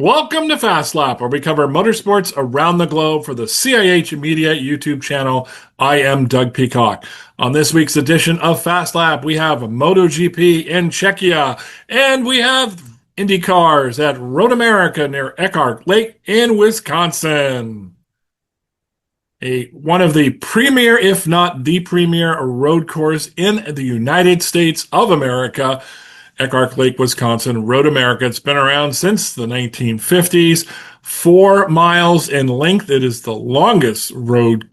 Welcome to Fast Lap, where we cover motorsports around the globe for the CIH Media YouTube channel. I am Doug Peacock. On this week's edition of Fast Lap, we have MotoGP in Czechia, and we have Indy cars at Road America near Eckhart Lake in Wisconsin. One of the premier, if not the premier, road course in the United States of America. Eckhart Lake, Wisconsin, Road America. It's been around since the 1950s. 4 miles in length. It is the longest road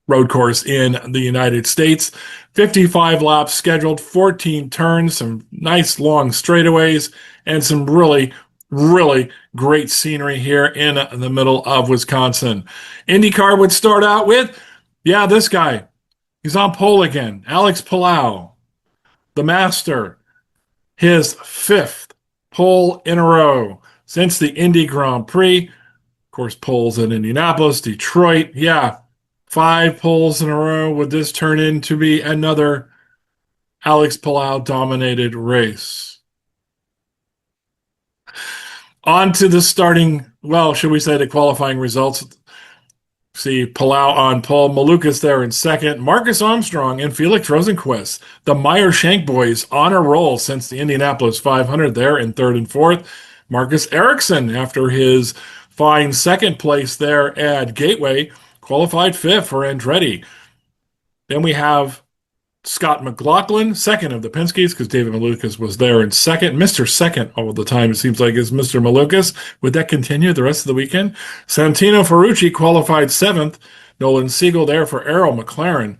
course in the United States. 55 laps scheduled, 14 turns, some nice long straightaways, and some really, really great scenery here in the middle of Wisconsin. IndyCar would start out with, this guy. He's on pole again. Alex Palou, the master. His 5th pole in a row since the Indy Grand Prix. Of course, poles in Indianapolis, Detroit. 5 poles in a row. Would this turn into be another Alex Palou-dominated race? On to the the qualifying results. See Palou on pole, Malukas there in second, Marcus Armstrong and Felix Rosenqvist. The Meyer-Shank boys on a roll since the Indianapolis 500 there in third and fourth. Marcus Ericsson, after his fine second place there at Gateway, qualified 5th for Andretti. Then we have Scott McLaughlin, second of the Penske's, because David Malukas was there in second. Mr. Second all the time, it seems like, is Mr. Malukas. Would that continue the rest of the weekend? Santino Ferrucci qualified 7th. Nolan Siegel there for Arrow McLaren.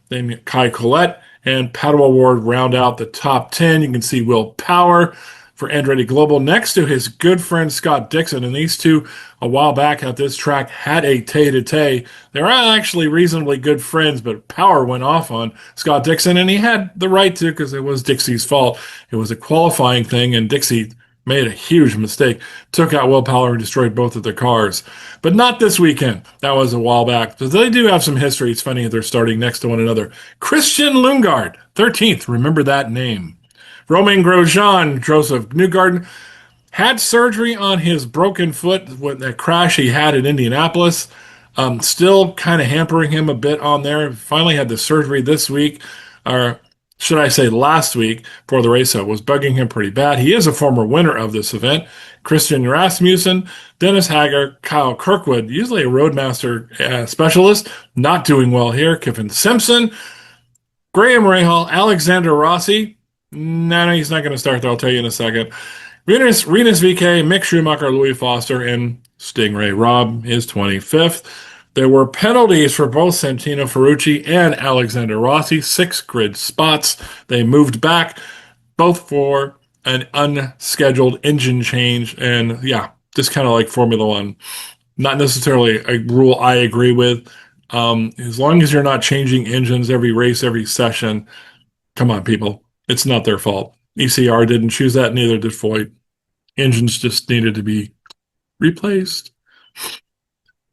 Then Kai Collette and Pato Ward round out the top 10. You can see Will Power for Andretti Global next to his good friend Scott Dixon. And these two, a while back at this track, had a tay-to-tay. They're actually reasonably good friends, but Power went off on Scott Dixon, and he had the right to, because it was Dixie's fault. It was a qualifying thing, and Dixie made a huge mistake, took out Will Power and destroyed both of their cars. But not this weekend. That was a while back. So they do have some history. It's funny that they're starting next to one another. Christian Lundgaard, 13th. Remember that name. Romain Grosjean, Joseph Newgarden, had surgery on his broken foot with that crash he had in Indianapolis. Still kind of hampering him a bit on there. Finally had the surgery this week, or should I say last week, for the race. It was bugging him pretty bad. He is a former winner of this event. Christian Rasmussen, Dennis Hager, Kyle Kirkwood, usually a Roadmaster specialist, not doing well here. Kevin Simpson, Graham Rahal, Alexander Rossi. No, he's not going to start, though. I'll tell you in a second. Rinus VeeKay, Mick Schumacher, Louis Foster, and Stingray Robb is 25th. There were penalties for both Santino Ferrucci and Alexander Rossi, 6 grid spots. They moved back, both for an unscheduled engine change. And just kind of like Formula One. Not necessarily a rule I agree with. As long as you're not changing engines every race, every session, come on, people. It's not their fault. ECR didn't choose that, neither did Foyt. Engines just needed to be replaced.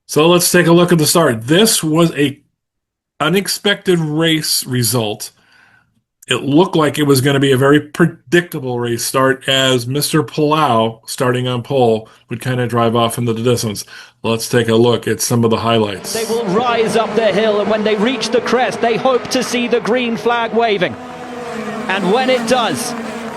So let's take a look at the start. This was a unexpected race result. It looked like it was going to be a very predictable race start, as Mr. Palou, starting on pole, would kind of drive off into the distance. Let's take a look at some of the highlights. They will rise up the hill, and when they reach the crest, they hope to see the green flag waving. And when it does,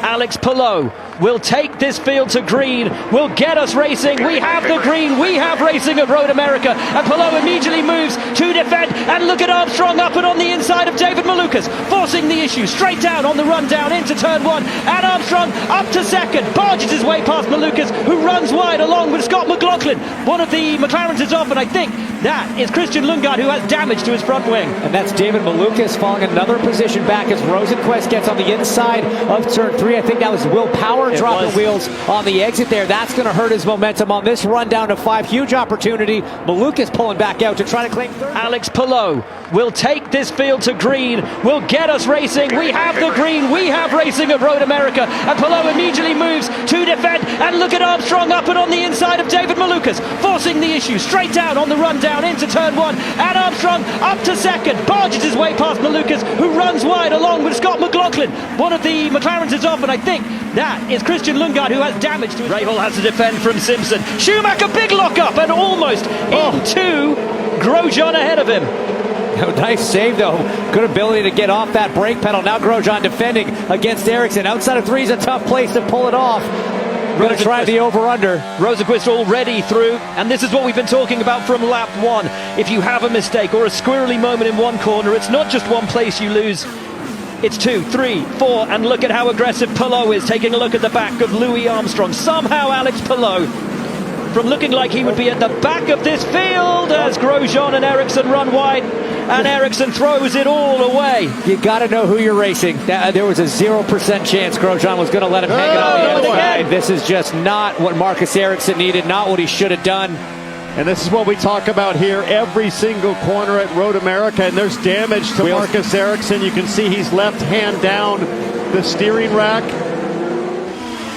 Alex Palou will take this field to green, will get us racing. We have the green, we have racing at Road America. And Palou immediately moves to defend. And look at Armstrong up and on the inside of David Malukas, forcing the issue straight down on the run down into turn 1. And Armstrong up to second, barges his way past Malukas, who runs wide along with Scott McLaughlin. One of the McLarens is off, and I think that is Christian Lundgaard, who has damage to his front wing. And that's David Malukas falling another position back as Rosenqvist gets on the inside of turn 3. I think that was Will Power dropping wheels on the exit there. That's going to hurt his momentum on this run down to 5. Huge opportunity. Malukas pulling back out to try to claim third. Alex Palou will take this field to green, will get us racing. We have the green, we have racing at Road America. And Palou immediately moves to defend. And look at Armstrong up and on the inside of David Malukas, forcing the issue straight down on the run down into turn 1. And Armstrong up to second, barges his way past Malukas, who runs wide along with Scott McLaughlin. One of the McLarens is off, and I think That is Christian Lundgaard, who has damage to his... Rahal has to defend from Simpson. Schumacher, big lock-up, and almost into Grosjean ahead of him. Nice save, though. Good ability to get off that brake pedal. Now Grosjean defending against Ericsson. Outside of 3 is a tough place to pull it off. Going to try the over-under. Rosenqvist already through, and this is what we've been talking about from lap 1. If you have a mistake or a squirrely moment in one corner, it's not just one place you lose. It's 2, 3, 4, and look at how aggressive Palou is, taking a look at the back of Louis Armstrong. Somehow Alex Palou, from looking like he would be at the back of this field as Grosjean and Ericsson run wide, and Ericsson throws it all away. You got to know who you're racing. There was a 0% chance Grosjean was going to let him hang it on the outside. This is just not what Marcus Ericsson needed, not what he should have done. And this is what we talk about here every single corner at Road America, and there's damage to Marcus Ericsson. You can see he's left hand down the steering rack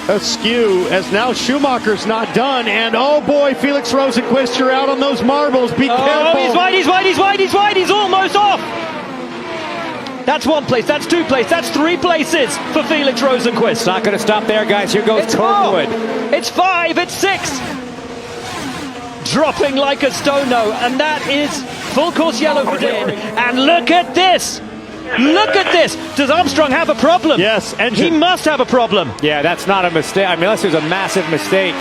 askew, as now Schumacher's not done, and oh boy, Felix Rosenqvist, you're out on those marbles. Be careful. He's wide, he's almost off. That's 1 place, that's 2 places, that's 3 places for Felix Rosenqvist. It's not going to stop there, guys. Here goes Kirkwood. It's 5, it's 6. Dropping like a stone, though, and that is full course yellow for Din. And look at this! Look at this! Does Armstrong have a problem? Yes, he must have a problem. Yeah, that's not a mistake. I mean, unless there's a massive mistake.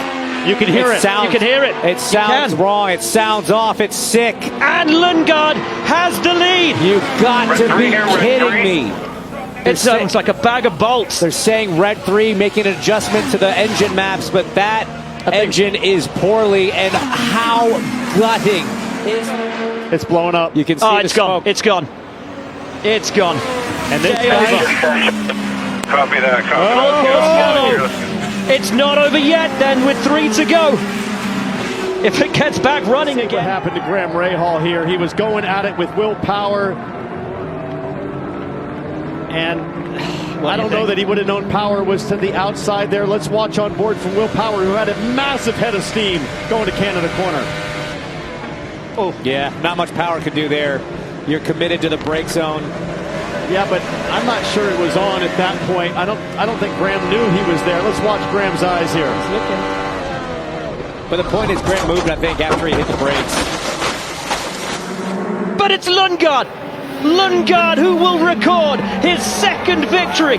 You can hear it. You can hear it. It sounds wrong. It sounds off. It's sick. And Lundgaard has the lead. You've got to be kidding me. It sounds like a bag of bolts. They're saying red 3, making an adjustment to the engine maps, but that engine is poorly, and how gutting. It's blown up. You can see it's gone. It's gone. It's gone. And this Copy that. It's not over yet then, with 3 to go. If it gets back running again. What happened to Graham Rahal here? He was going at it with willpower, and I don't know that he would have known power was to the outside there. Let's watch on board from Will Power, who had a massive head of steam going to Canada corner. Oh, yeah, not much power could do there. You're committed to the brake zone. Yeah, but I'm not sure it was on at that point. I don't think Graham knew he was there. Let's watch Graham's eyes here. He's looking. But the point is, Graham moved, I think, after he hit the brakes. But it's Lundgaard. Lundgaard, who will record his 2nd victory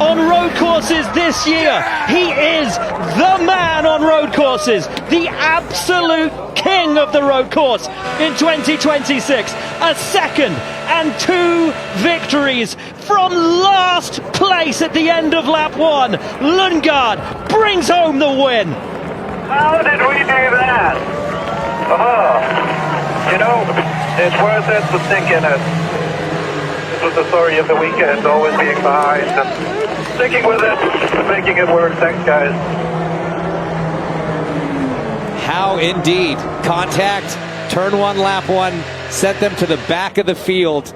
on road courses this year. He is the man on road courses, the absolute king of the road course in 2026. A 2nd and 2 victories from last place at the end of lap 1. Lundgaard brings home the win. How did we do that? You know, it's worth it for thinking it. This was the story of the weekend, always being behind and sticking with it, making it work. Thanks, guys. How indeed. Contact, turn 1, lap 1, sent them to the back of the field.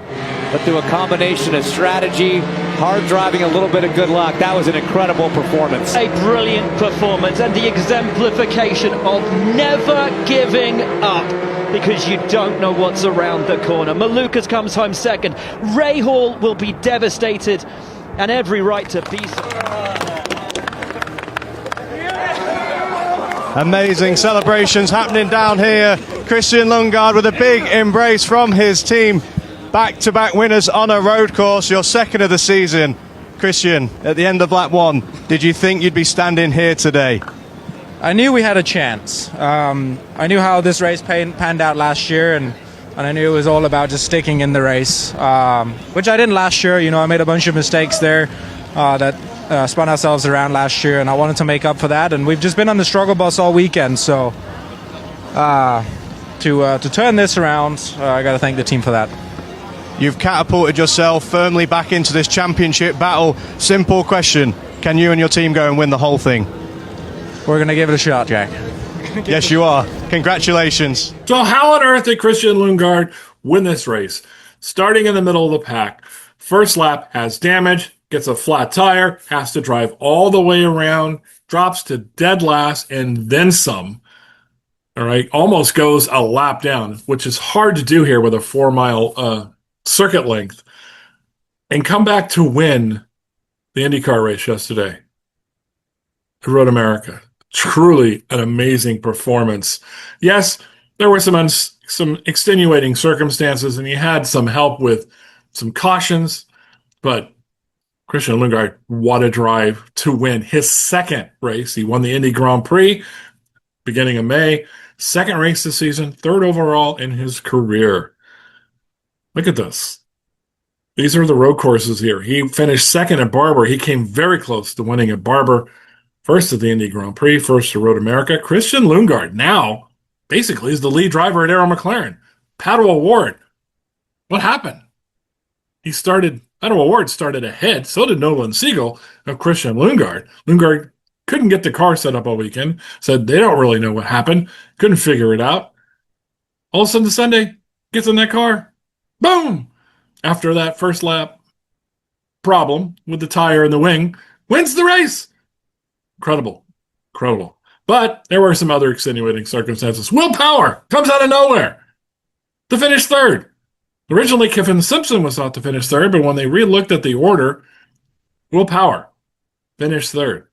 But through a combination of strategy, hard driving, a little bit of good luck, that was an incredible performance. A brilliant performance, and the exemplification of never giving up, because you don't know what's around the corner. Malukas comes home 2nd. Rahal will be devastated, and every right to be so. Amazing celebrations happening down here. Christian Lundgaard with a big embrace from his team. Back-to-back winners on a road course, your 2nd of the season. Christian, at the end of lap 1, did you think you'd be standing here today? I knew we had a chance. I knew how this race panned out last year, and I knew it was all about just sticking in the race, which I didn't last year. You know, I made a bunch of mistakes there that spun ourselves around last year, and I wanted to make up for that. And we've just been on the struggle bus all weekend, so to turn this around, I got to thank the team for that. You've catapulted yourself firmly back into this championship battle. Simple question, can you and your team go and win the whole thing? We're going to give it a shot, Jack. Yes, you are. Congratulations. So how on earth did Christian Lundgaard win this race? Starting in the middle of the pack. First lap has damage, gets a flat tire, has to drive all the way around, drops to dead last, and then some. All right, almost goes a lap down, which is hard to do here with a 4-mile circuit length, and come back to win the IndyCar race yesterday. Road America. Truly an amazing performance. Yes, there were some extenuating circumstances, and he had some help with some cautions, but Christian Lundgaard, what a drive to win his second race. He won the Indy Grand Prix beginning of May. Second race this season, third overall in his career. Look at this. These are the road courses here. He finished second at Barber. He came very close to winning at Barber. First at the Indy Grand Prix, first to Road America. Christian Lundgaard now basically is the lead driver at Arrow McLaren. Pato O'Ward. What happened? Pato O'Ward started ahead. So did Nolan Siegel of Christian Lundgaard. Lundgaard couldn't get the car set up all weekend. Said they don't really know what happened. Couldn't figure it out. All of a sudden Sunday, gets in that car. Boom! After that first lap problem with the tire and the wing, wins the race. Incredible. But there were some other extenuating circumstances. Will Power comes out of nowhere to finish third. Originally, Kyffin Simpson was thought to finish third, but when they re-looked at the order, Will Power finished third.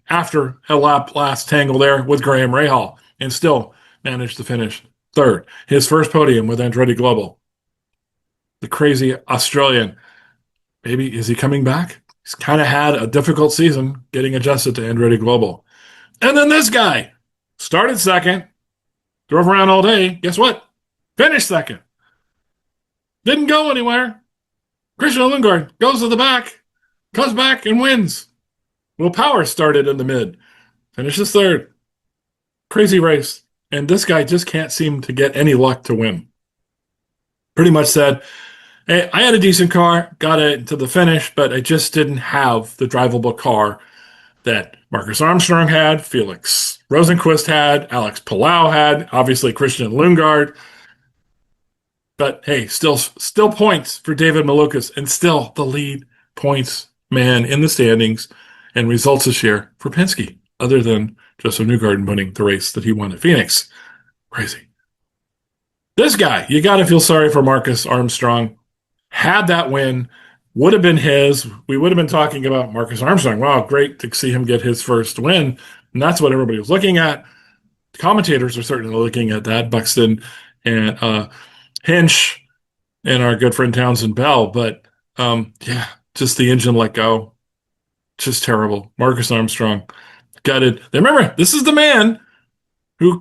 After a last tangle there with Graham Rahal, and still managed to finish third. His first podium with Andretti Global. The crazy Australian. Maybe, is he coming back? He's kind of had a difficult season getting adjusted to Andretti Global. And then this guy started second, drove around all day. Guess what? Finished second. Didn't go anywhere. Christian Lundgaard goes to the back, comes back and wins. Will Power started in the mid, finishes third. Crazy race. And this guy just can't seem to get any luck to win. Pretty much said, hey, I had a decent car, got it to the finish, but I just didn't have the drivable car that Marcus Armstrong had, Felix Rosenqvist had, Alex Palou had, obviously Christian Lundgaard. But hey, still points for David Malukas, and still the lead points man in the standings and results this year for Penske, other than Josef Newgarden winning the race that he won at Phoenix. Crazy. This guy, you got to feel sorry for Marcus Armstrong. Had that win, would have been his. We would have been talking about Marcus Armstrong. Wow, great to see him get his first win. And that's what everybody was looking at. The commentators are certainly looking at that, Buxton and Hinch and our good friend Townsend Bell. But yeah, just the engine let go. Just terrible. Marcus Armstrong gutted. Remember, this is the man who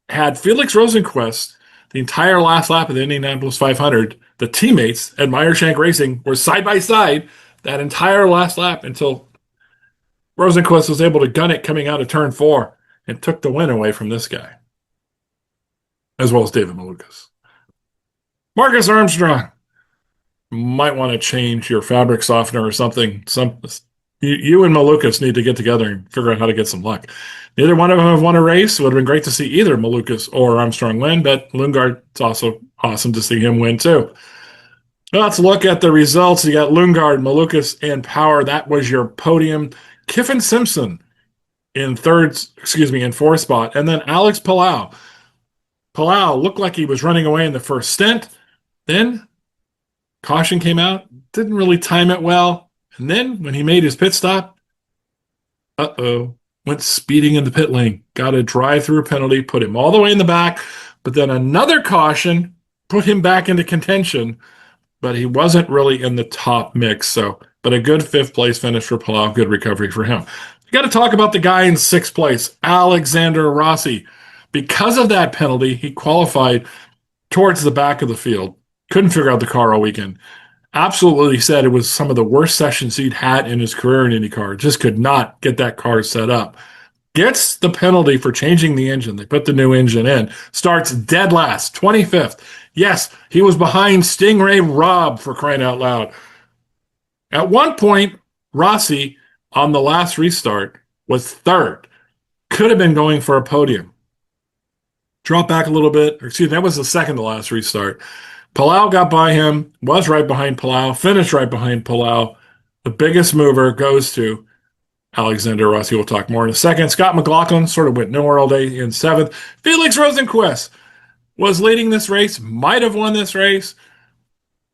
had Felix Rosenqvist the entire last lap of the Indianapolis 500. The teammates at Meyer-Shank Racing were side by side that entire last lap until Rosenqvist was able to gun it coming out of turn 4 and took the win away from this guy, as well as David Malukas. Marcus Armstrong, might want to change your fabric softener or something. You and Malukas need to get together and figure out how to get some luck. Neither one of them have won a race. It would have been great to see either Malukas or Armstrong win, but Lundgaard, it's also awesome to see him win too. Well, let's look at the results. You got Lundgaard, Malukas, and Power. That was your podium. Kyffin Simpson in fourth spot, and then Alex Palou. Palou looked like he was running away in the first stint. Then caution came out, didn't really time it well. And then when he made his pit stop, went speeding in the pit lane. Got a drive-through penalty, put him all the way in the back. But then another caution put him back into contention. But he wasn't really in the top mix. But a good fifth place finish for Palou. Good recovery for him. You got to talk about the guy in sixth place, Alexander Rossi. Because of that penalty, he qualified towards the back of the field. Couldn't figure out the car all weekend. Absolutely said it was some of the worst sessions he'd had in his career in IndyCar. Just could not get that car set up. Gets the penalty for changing the engine. They put the new engine in. Starts dead last, 25th. Yes, he was behind Stingray Robb, for crying out loud. At one point, Rossi, on the last restart, was third. Could have been going for a podium. Dropped back a little bit. That was the second to last restart. Palou got by him, was right behind Palou, finished right behind Palou. The biggest mover goes to Alexander Rossi. We'll talk more in a second. Scott McLaughlin sort of went nowhere all day in seventh. Felix Rosenqvist was leading this race, might have won this race.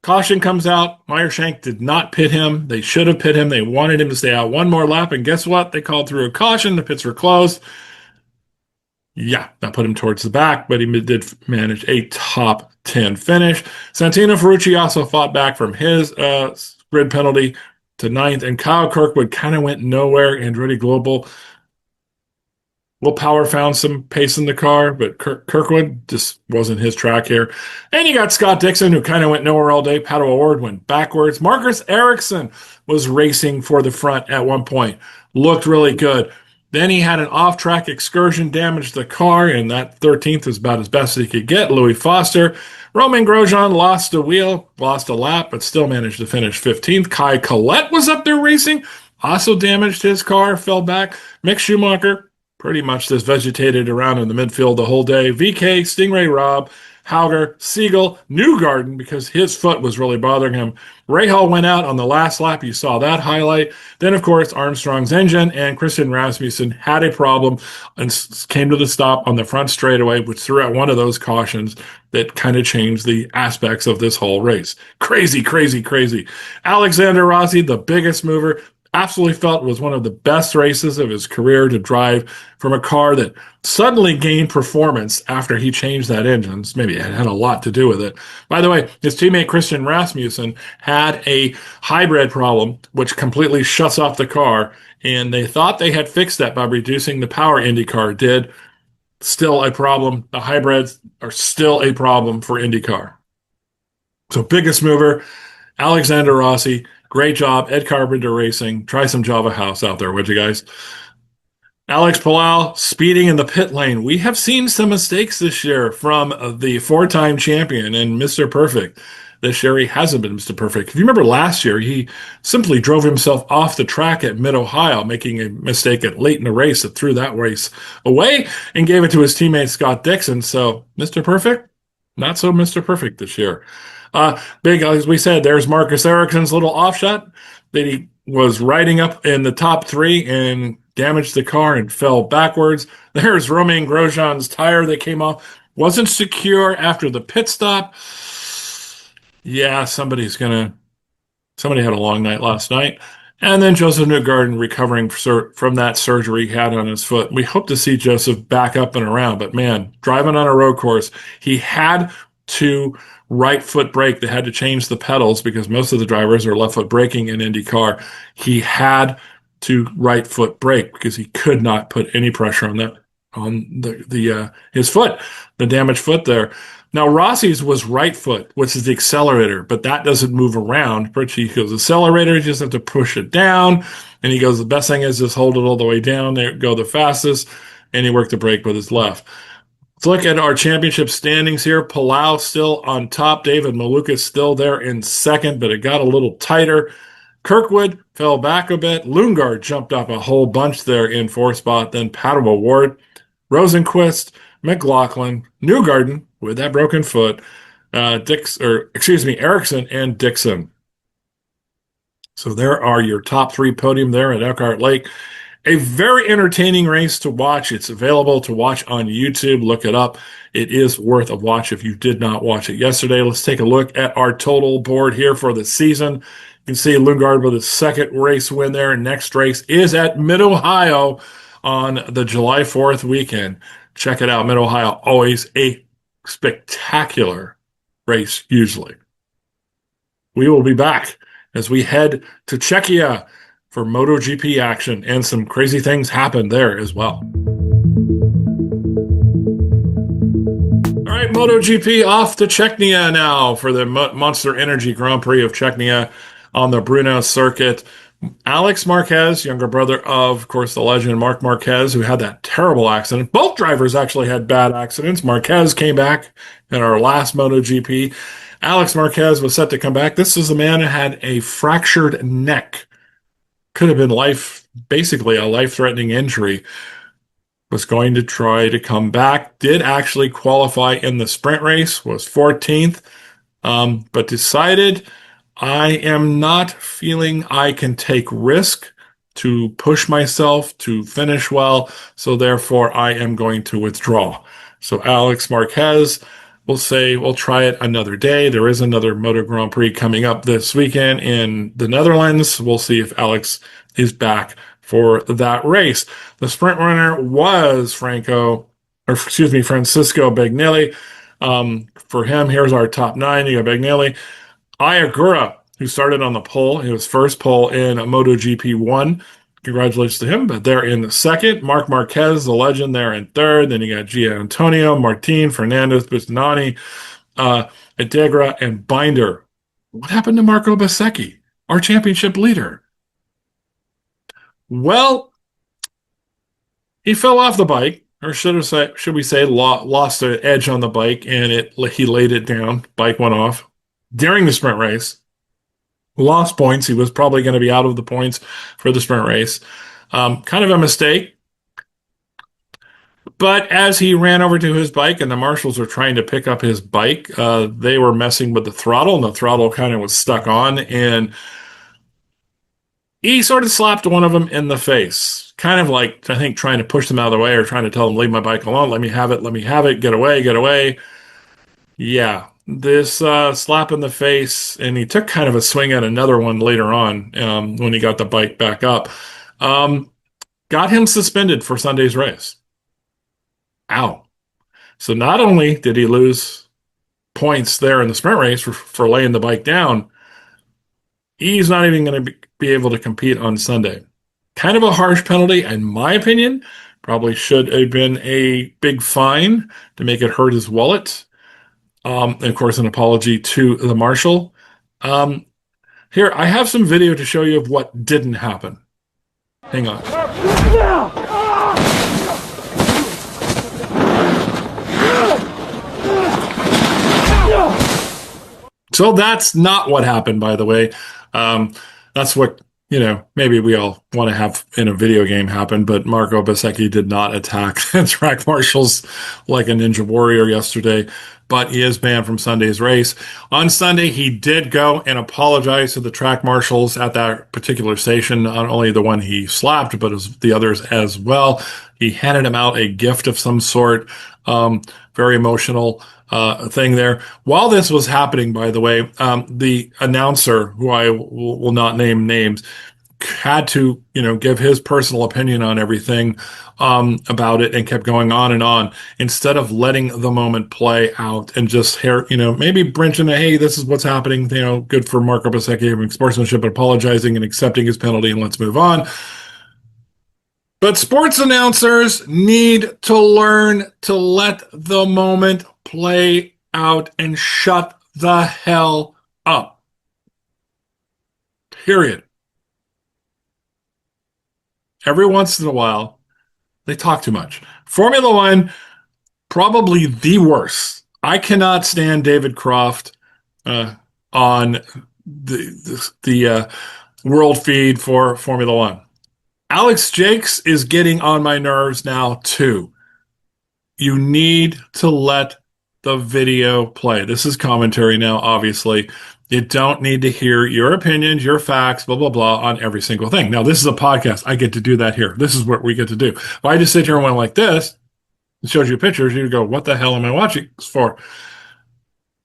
Caution comes out. Meyer-Shank did not pit him. They should have pit him. They wanted him to stay out one more lap. And guess what? They called through a caution. The pits were closed. Yeah, that put him towards the back, but he did manage a top 10 finish. Santino Ferrucci also fought back from his grid penalty to 9th. And Kyle Kirkwood kind of went nowhere. Andretti Global Will Power found some pace in the car, but Kirkwood just wasn't his track here. And you got Scott Dixon, who kind of went nowhere all day. Pato O'Ward went backwards. Marcus Ericsson was racing for the front at one point. Looked really good. Then he had an off-track excursion, damaged the car, and that 13th was about as best as he could get. Louis Foster. Romain Grosjean lost a wheel, lost a lap, but still managed to finish 15th. Kai Collette was up there racing, also damaged his car, fell back. Mick Schumacher pretty much just vegetated around in the midfield the whole day. VK, Stingray Robb, Hauger, Siegel, Newgarden, because his foot was really bothering him. Rahal went out on the last lap. You saw that highlight. Then, of course, Armstrong's engine and Christian Rasmussen had a problem and came to the stop on the front straightaway, which threw out one of those cautions that kind of changed the aspects of this whole race. Crazy, crazy, crazy. Alexander Rossi, the biggest mover, absolutely felt it was one of the best races of his career to drive from a car that suddenly gained performance after he changed that engine. Maybe it had a lot to do with it. By the way, his teammate Christian Rasmussen had a hybrid problem, which completely shuts off the car, and they thought they had fixed that by reducing the power IndyCar did. Still a problem. The hybrids are still a problem for IndyCar. So biggest mover, Alexander Rossi. Great job, Ed Carpenter Racing. Try some Java House out there, would you guys? Alex Palou speeding in the pit lane. We have seen some mistakes this year from the four-time champion and Mr. Perfect. This year he hasn't been Mr. Perfect. If you remember last year, he simply drove himself off the track at Mid-Ohio, making a mistake late in the race that threw that race away and gave it to his teammate Scott Dixon. So Mr. Perfect, not so Mr. Perfect this year. Big, as we said, there's Marcus Ericsson's little offshot that he was riding up in the top three and damaged the car and fell backwards. There's Romain Grosjean's tire that came off. Wasn't secure after the pit stop. Yeah, somebody had a long night last night. And then Joseph Newgarden recovering from that surgery he had on his foot. We hope to see Joseph back up and around, but man, driving on a road course, he had to right foot brake. They had to change the pedals because most of the drivers are left foot braking in IndyCar. He had to right foot brake because he could not put any pressure on his foot, the damaged foot there. Now Rossi's was right foot, which is the accelerator, but that doesn't move around. He goes accelerator, you just have to push it down. And he goes, the best thing is just hold it all the way down. There go the fastest, and he worked the brake with his left. Let's look at our championship standings here. Palou still on top. David Malukas still there in second, but it got a little tighter. Kirkwood fell back a bit. Lundgaard jumped up a whole bunch there in fourth spot. Then Pato O'Ward, Rosenqvist, McLaughlin, Newgarden with that broken foot, Ericsson and Dixon. So there are your top three podium there at Elkhart Lake. A very entertaining race to watch. It's available to watch on YouTube. Look it up. It is worth a watch if you did not watch it yesterday. Let's take a look at our total board here for the season. You can see Lundgaard with his second race win there. Next race is at Mid-Ohio on the July 4th weekend. Check it out. Mid-Ohio, always a spectacular race, usually. We will be back as we head to Czechia for MotoGP action, and some crazy things happened there as well. All right, MotoGP off to Czechia now for the Monster Energy Grand Prix of Czechia on the Brno circuit. Alex Marquez, younger brother of course, the legend Marc Marquez, who had that terrible accident. Both drivers actually had bad accidents. Marquez came back in our last MotoGP. Alex Marquez was set to come back. This is the man who had a fractured neck. Could have been basically a life-threatening injury. Was going to try to come back. Did actually qualify in the sprint race. Was 14th. But decided I am not feeling I can take risk to push myself to finish well. So therefore I am going to withdraw. So Alex Marquez we'll say we'll try it another day. There is another Moto Grand Prix coming up this weekend in the Netherlands. We'll see if Alex is back for that race. The sprint runner was Francisco Bagnelli. For him, here's our top 9. You got Bagnelli. Ayagura, who started on the pole. He was first pole in MotoGP 1. Congratulations to him, but they're in the second. Marc Marquez, the legend, there in third. Then you got Gia Antonio, Martin, Fernandez, Bisnani, Integra, and Binder. What happened to Marco Bezzecchi, our championship leader? Well, he fell off the bike, or should we say lost the edge on the bike, and he laid it down. Bike went off during the sprint race. Lost points. He was probably going to be out of the points for the sprint race. Kind of a mistake. But as he ran over to his bike and the marshals were trying to pick up his bike, they were messing with the throttle, and the throttle kind of was stuck on, and he sort of slapped one of them in the face. Kind of like, I think, trying to push them out of the way or trying to tell them, leave my bike alone, let me have it, get away. Yeah. This slap in the face, and he took kind of a swing at another one later on when he got the bike back up. Got him suspended for Sunday's race. Ow. So not only did he lose points there in the sprint race for laying the bike down, he's not even going to be able to compete on Sunday. Kind of a harsh penalty, in my opinion. Probably should have been a big fine to make it hurt his wallet. And of course, an apology to the marshal. Here, I have some video to show you of what didn't happen. Hang on. So that's not what happened, by the way. That's what, maybe we all want to have in a video game happen, but Marco Bezzecchi did not attack track marshals like a ninja warrior yesterday, but he is banned from Sunday's race. On Sunday, he did go and apologize to the track marshals at that particular station, not only the one he slapped, but the others as well. He handed him out a gift of some sort, very emotional thing there. While this was happening, by the way, the announcer, who I will not name names, had to, give his personal opinion on everything about it, and kept going on and on instead of letting the moment play out and just maybe mention, hey, this is what's happening. Good for Marco Bezzecchi having sportsmanship, apologizing and accepting his penalty, and let's move on. But sports announcers need to learn to let the moment play out and shut the hell up. Period. Every once in a while, they talk too much. Formula One, probably the worst. I cannot stand David Croft on the world feed for Formula One. Alex Jakes is getting on my nerves now, too. You need to let the video play. This is commentary now, obviously. You don't need to hear your opinions, your facts, blah, blah, blah, on every single thing. Now, this is a podcast. I get to do that here. This is what we get to do. If I just sit here and went like this, it shows you pictures, you go, what the hell am I watching this for?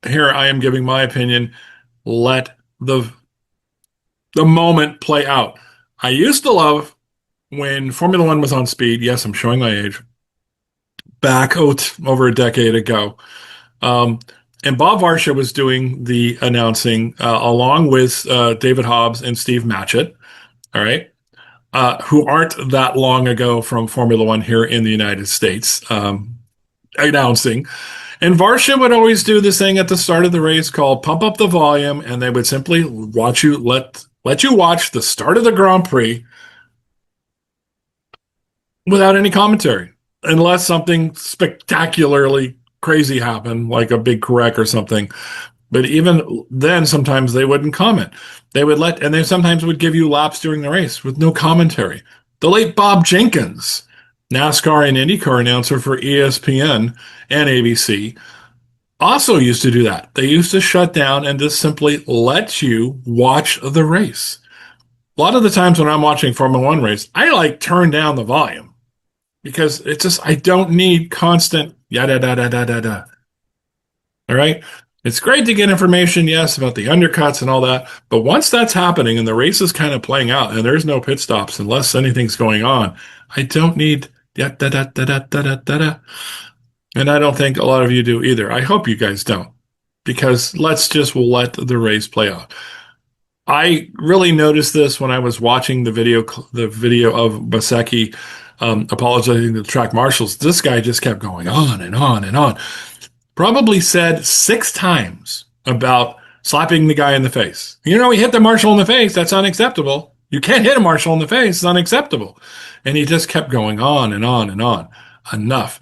Here I am giving my opinion. Let the moment play out. I used to love when Formula One was on speed. Yes, I'm showing my age. Back over a decade ago. And Bob Varsha was doing the announcing along with David Hobbs and Steve Matchett, all right, who aren't that long ago from Formula One here in the United States, announcing. And Varsha would always do this thing at the start of the race called Pump Up the Volume, and they would simply let you watch the start of the Grand Prix without any commentary, unless something spectacularly crazy happened, like a big wreck or something. But even then, sometimes they wouldn't comment. And they sometimes would give you laps during the race with no commentary. The late Bob Jenkins, NASCAR and IndyCar announcer for ESPN and ABC, also used to do that. They used to shut down and just simply let you watch the race. A lot of the times when I'm watching Formula One race, I turn down the volume because it's just, I don't need constant yada da da da da da. All right. It's great to get information, yes, about the undercuts and all that. But once that's happening and the race is kind of playing out and there's no pit stops unless anything's going on, I don't need da da da da da da da da. And I don't think a lot of you do either. I hope you guys don't, because let's just let the race play out. I really noticed this when I was watching the video of Bezzecchi apologizing to the track marshals. This guy just kept going on and on and on. Probably said 6 times about slapping the guy in the face. He hit the marshal in the face. That's unacceptable. You can't hit a marshal in the face. It's unacceptable. And he just kept going on and on and on. Enough.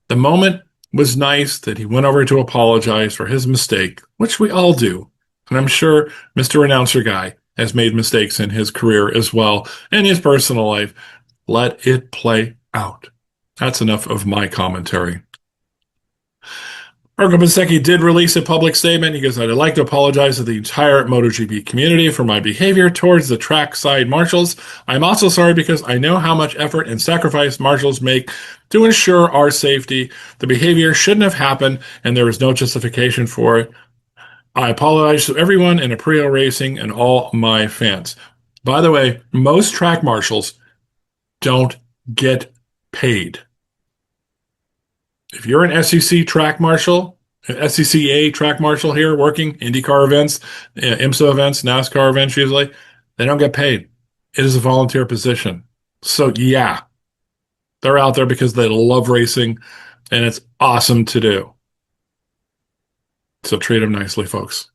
The moment was nice that he went over to apologize for his mistake, which we all do. And I'm sure Mr. Announcer Guy has made mistakes in his career as well, and his personal life. Let it play out. That's enough of my commentary. Marco Bezzecchi did release a public statement. He goes, I'd like to apologize to the entire MotoGP community for my behavior towards the trackside marshals. I'm also sorry because I know how much effort and sacrifice marshals make to ensure our safety. The behavior shouldn't have happened, and there was no justification for it. I apologize to everyone in Aprilia Racing and all my fans. By the way, most track marshals don't get paid. If you're an SEC track marshal, an SCCA track marshal here working IndyCar events, IMSA events, NASCAR events usually, they don't get paid. It is a volunteer position. So yeah, they're out there because they love racing, and it's awesome to do. So treat them nicely, folks.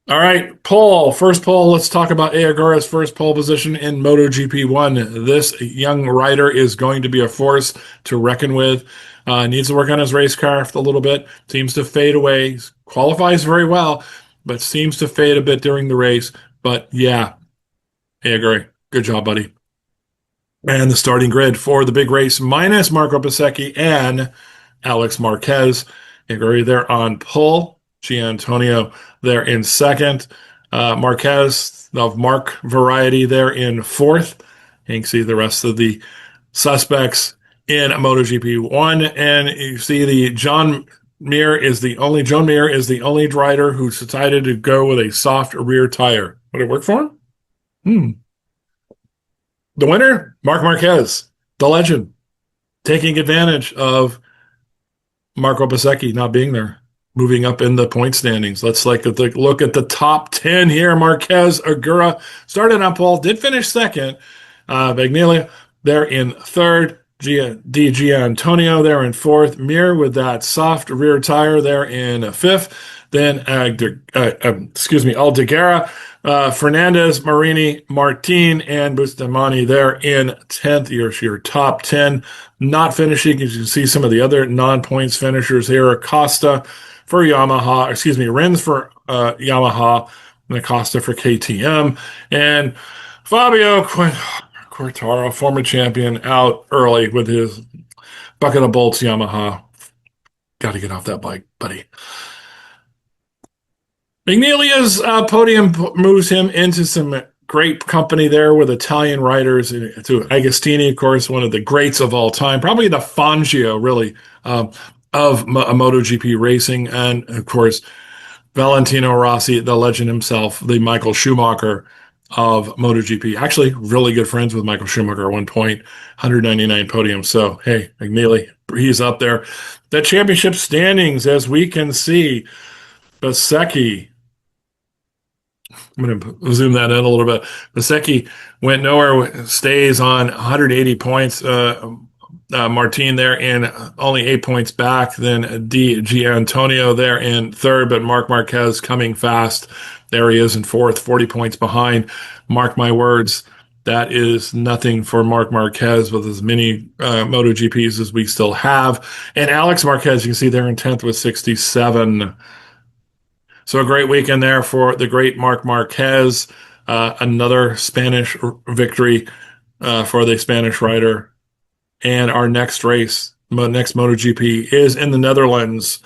All right, first pole. Let's talk about Ayagura's first pole position in MotoGP 1. This young rider is going to be a force to reckon with. Needs to work on his racecraft a little bit. Seems to fade away. Qualifies very well, but seems to fade a bit during the race. But yeah, Ayagura, good job, buddy. And the starting grid for the big race, minus Marco Bezzecchi and Alex Marquez. Ayagura there on pole. Gianantonio there in second. Marquez of Mark variety there in fourth. You can see the rest of the suspects in MotoGP 1. And you see John Mir is the only rider who decided to go with a soft rear tire. Would it work for him? The winner, Marc Marquez, the legend, taking advantage of Marco Bezzecchi not being there. Moving up in the point standings. Let's look at the top 10 here. Marquez, Agura started on pole, did finish second. Bagnaia there in third. Di Gianantonio there in fourth. Mir with that soft rear tire there in fifth. Then Aldeguerra, Fernandez, Marini, Martin, and Bustamante there in 10th. Your top 10. Not finishing, as you can see some of the other non-points finishers here. Acosta for Yamaha, Rins for Yamaha, and Acosta for KTM. And Fabio Quartararo, former champion, out early with his bucket of bolts Yamaha. Got to get off that bike, buddy. Magnolia's podium moves him into some great company there with Italian riders. To Agostini, of course, one of the greats of all time, probably the Fangio, really, of MotoGP racing. And, of course, Valentino Rossi, the legend himself, the Michael Schumacher of MotoGP. Actually, really good friends with Michael Schumacher at one point, 199 podiums. So, hey, Magnoli, he's up there. The championship standings, as we can see, Bezzecchi, I'm going to zoom that in a little bit. Bezzecchi went nowhere, stays on 180 points. Martin there in only 8 points back. Then Di Gianantonio there in third, but Marc Marquez coming fast. There he is in fourth, 40 points behind. Mark my words, that is nothing for Marc Marquez with as many MotoGPs as we still have. And Alex Marquez, you can see there in 10th with 67. So a great weekend there for the great Marc Marquez. Another Spanish victory for the Spanish rider. And our next race, next MotoGP, is in the Netherlands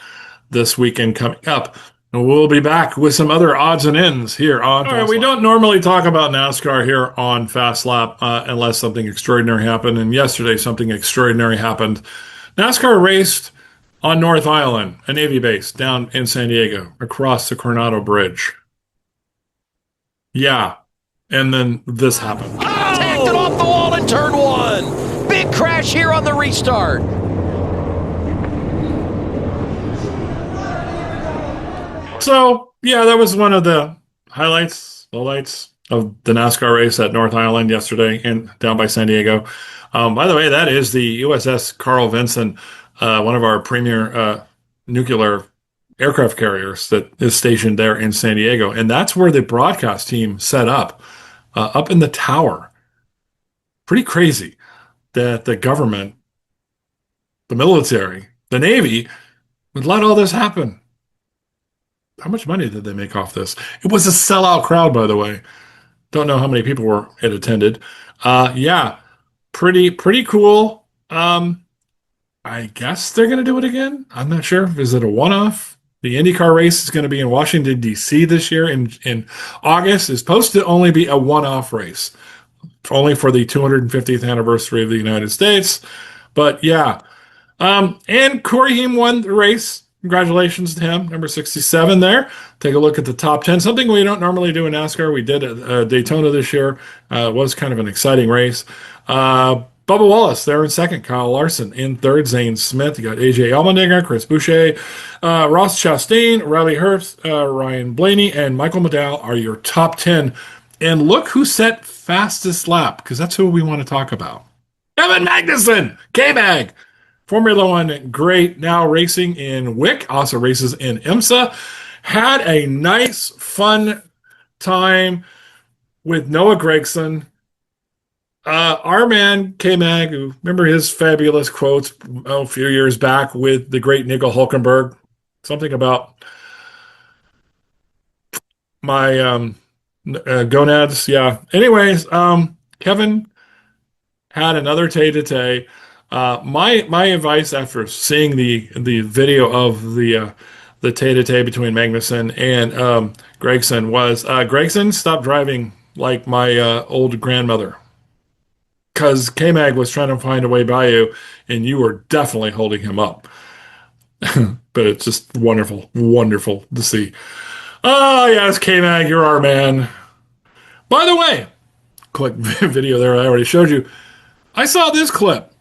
this weekend coming up. And we'll be back with some other odds and ends here on Fast Lap. We don't normally talk about NASCAR here on Fast Lap unless something extraordinary happened. And yesterday, something extraordinary happened. NASCAR raced on North Island, a Navy base down in San Diego, across the Coronado Bridge. Yeah. And then this happened. Tacked it off the wall in turn one. Big crash here on the restart. So, yeah, that was one of the lowlights of the NASCAR race at North Island yesterday and down by San Diego. By the way, that is the USS Carl Vinson, one of our premier nuclear aircraft carriers that is stationed there in San Diego. And that's where the broadcast team set up in the tower. Pretty crazy that the government, the military, the Navy would let all this happen. How much money did they make off this? It was a sellout crowd, by the way. Don't know how many people it attended. Yeah, pretty cool. I guess they're going to do it again. I'm not sure. Is it a one-off? The IndyCar race is going to be in Washington, D.C. this year in August. It's supposed to only be a one-off race, only for the 250th anniversary of the United States. But yeah. And Corey Heim won the race. Congratulations to him, number 67 there. Take a look at the top 10. Something we don't normally do in NASCAR. We did at Daytona this year. It was kind of an exciting race. Bubba Wallace there in second. Kyle Larson in third. Zane Smith. You got AJ Allmendinger, Chris Boucher, Ross Chastain, Riley Herbst, Ryan Blaney, and Michael McDowell are your top 10. And look who set fastest lap, because that's who we want to talk about. Evan Magnussen, K-Mag. Formula One, great, now racing in Wick, also races in IMSA. Had a nice, fun time with Noah Gragson. Our man, K-Mag, who remember his fabulous quotes a few years back with the great Nico Hulkenberg. Something about my gonads. Yeah. Anyways, Kevin had another tay-to-tay. My advice after seeing the video of the tay-to-tay between Magnussen and Gragson was, Gragson, stop driving like my old grandmother. Because K-Mag was trying to find a way by you, and you were definitely holding him up. But it's just wonderful, wonderful to see. Oh, yes, K-Mag, you're our man. By the way, quick video there I already showed you. I saw this clip.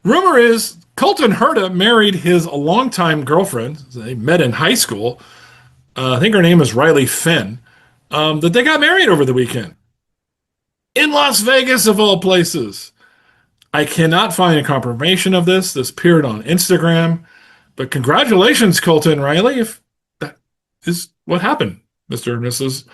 Rumor is Colton Herta married his longtime girlfriend. They met in high school. I think her name is Riley Finn. That they got married over the weekend. In Las Vegas, of all places. I cannot find a confirmation of this. This appeared on Instagram. But congratulations, Colton Riley, if that is what happened, Mr. and Mrs.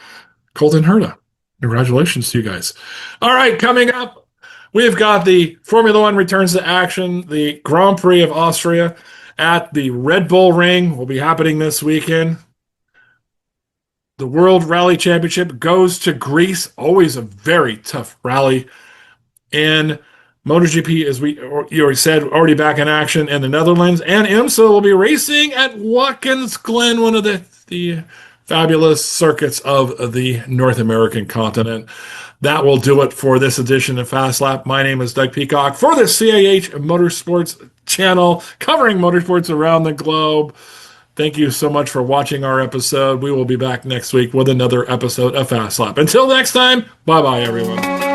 Colton Herta. Congratulations to you guys. All right, coming up, we've got the Formula One returns to action. The Grand Prix of Austria at the Red Bull Ring will be happening this weekend. The World Rally Championship goes to Greece. Always a very tough rally. And MotoGP, as you already said, already back in action in the Netherlands. And IMSA will be racing at Watkins Glen, one of the fabulous circuits of the North American continent. That will do it for this edition of Fast Lap. My name is Doug Peacock for the CAH Motorsports channel, covering motorsports around the globe. Thank you so much for watching our episode. We will be back next week with another episode of Fast Lap. Until next time, bye-bye, everyone.